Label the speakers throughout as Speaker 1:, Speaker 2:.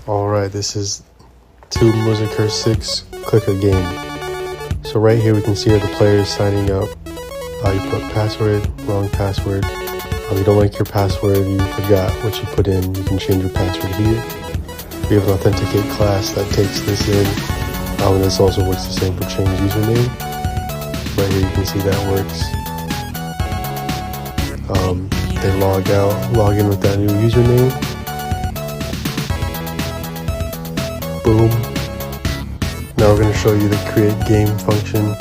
Speaker 1: Alright, this is 2 muzakr 6 clicker game. So right here we can see the players signing up. You put password, wrong password. If you don't like your password, you forgot what you put in, you can change your password here. We have an authenticate class that takes this in. And this also works the same for change username. Right here you can see that works. They log in with that new username. Boom. Now we're going to show you the create game function.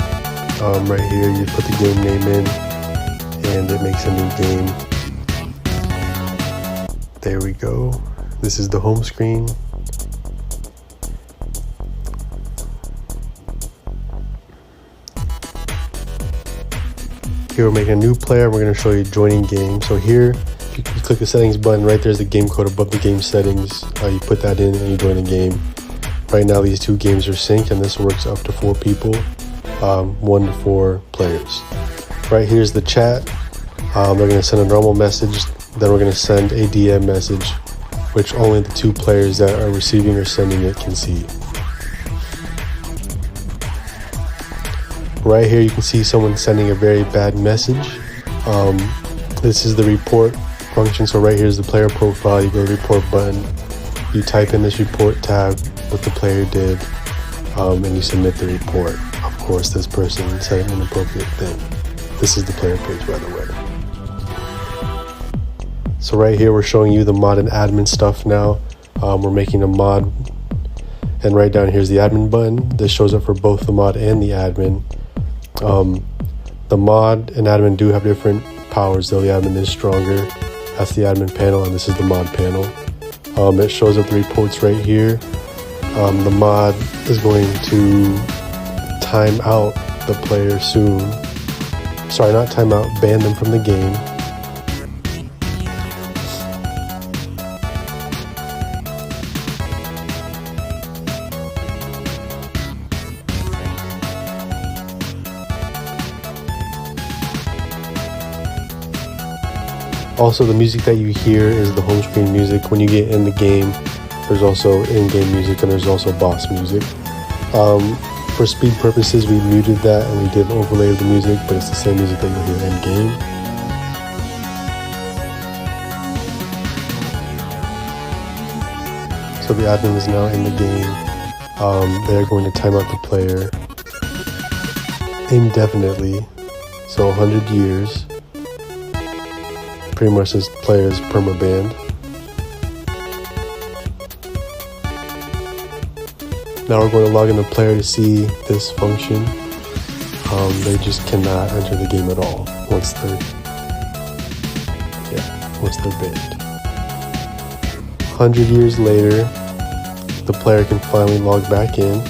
Speaker 1: Right here you put the game name in and it makes a new game. There we go. This is the home screen. Here we're making a new player. We're going to show you joining game. So here, if you click the settings button, right there's the game code above the game settings. You put that in and you join the game. Right now these 2 games are synced and this works up to 4 people, 1 to 4 players. Right here's the chat. They're going to send a normal message, then we're going to send a DM message, which only the 2 players that are receiving or sending it can see. Right here you can see someone sending a very bad message. This is the report function. So right here's the player profile. You go to the report button, you type in this report tab, what the player did, and you submit the report. Of course, this person said an inappropriate thing. This is the player page, by the way. So right here, we're showing you the mod and admin stuff now. We're making a mod, and right down here's the admin button. This shows up for both the mod and the admin. The mod and admin do have different powers, though the admin is stronger. That's the admin panel, and this is the mod panel. It shows up the reports right here. The mod is going to time out the player soon. Sorry, not time out, ban them from the game. Also, the music that you hear is the home screen music. When you get in the game, there's also in-game music and there's also boss music. For speed purposes, we muted that and we did an overlay of the music, but it's the same music that you'll hear in-game. So the admin is now in the game. They're going to time out the player indefinitely, so 100 years. Pretty much this player is perma-banned. Now we're going to log in the player to see this function. They just cannot enter the game at all once they're banned. 100 years later, the player can finally log back in.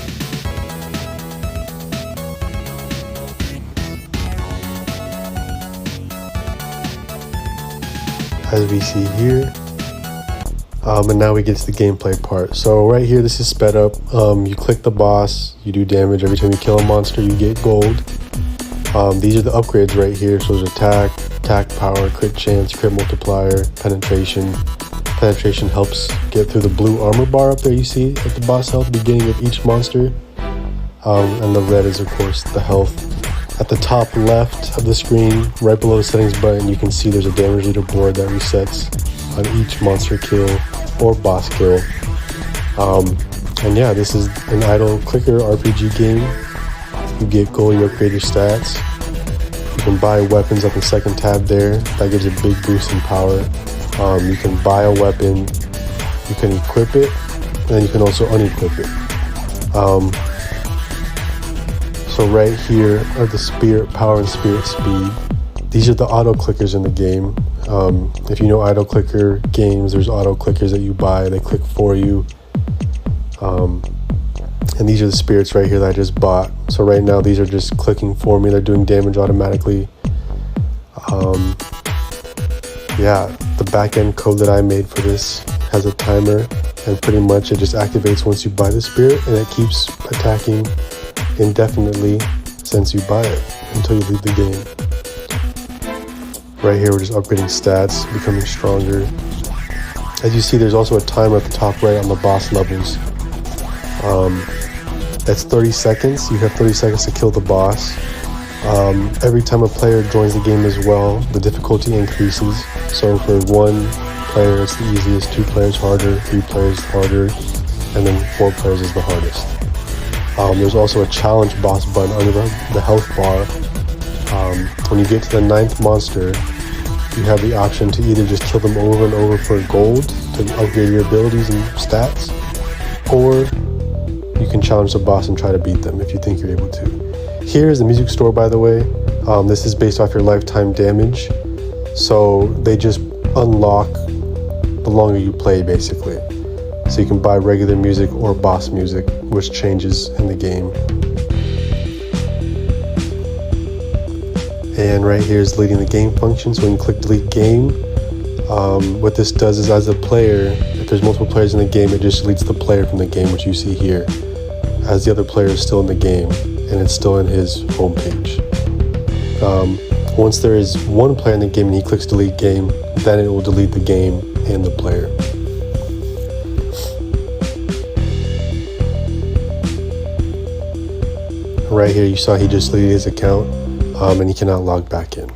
Speaker 1: As we see here, and now we get to the gameplay part. So right here, this is sped up. You click the boss, you do damage. Every time you kill a monster, you get gold. These are the upgrades right here. So there's attack power, crit chance, crit multiplier, penetration. Penetration helps get through the blue armor bar up there you see at the boss health beginning of each monster. And the red is of course the health. At the top left of the screen, right below the settings button, you can see there's a damage leaderboard that resets on each monster kill or boss kill. And yeah, this is an idle clicker RPG game. You get gold, you upgrade your stats. You can buy weapons at the second tab there. That gives a big boost in power. You can buy a weapon, you can equip it, and then you can also unequip it. So right here are the spirit power and spirit speed. These are the auto clickers in the game. If you know auto clicker games, there's auto clickers that you buy, they click for you. And these are the spirits right here that I just bought. So right now these are just clicking for me, they're doing damage automatically. Yeah, the back-end code that I made for this has a timer, and pretty much it just activates once you buy the spirit, and it keeps attacking indefinitely since you buy it until you leave the game. Right here we're just upgrading stats, becoming stronger. As you see, there's also a timer at the top right on the boss levels. That's 30 seconds. You have 30 seconds to kill the boss. Every time a player joins the game as well, the difficulty increases. So for 1 player, it's the easiest, 2 players harder, 3 players harder, and then 4 players is the hardest. There's also a challenge boss button under the health bar. When you get to the 9th monster, you have the option to either just kill them over and over for gold to upgrade your abilities and stats, or you can challenge the boss and try to beat them if you think you're able to. Here is the music store, by the way. This is based off your lifetime damage, so they just unlock the longer you play, basically. So you can buy regular music or boss music, which changes in the game. And right here is deleting the game function. So when you click delete game, what this does is, as a player, if there's multiple players in the game, it just deletes the player from the game, which you see here, as the other player is still in the game and it's still in his home page. Once there is 1 player in the game and he clicks delete game, then it will delete the game and the player. Right here you saw he just deleted his account, and he cannot log back in.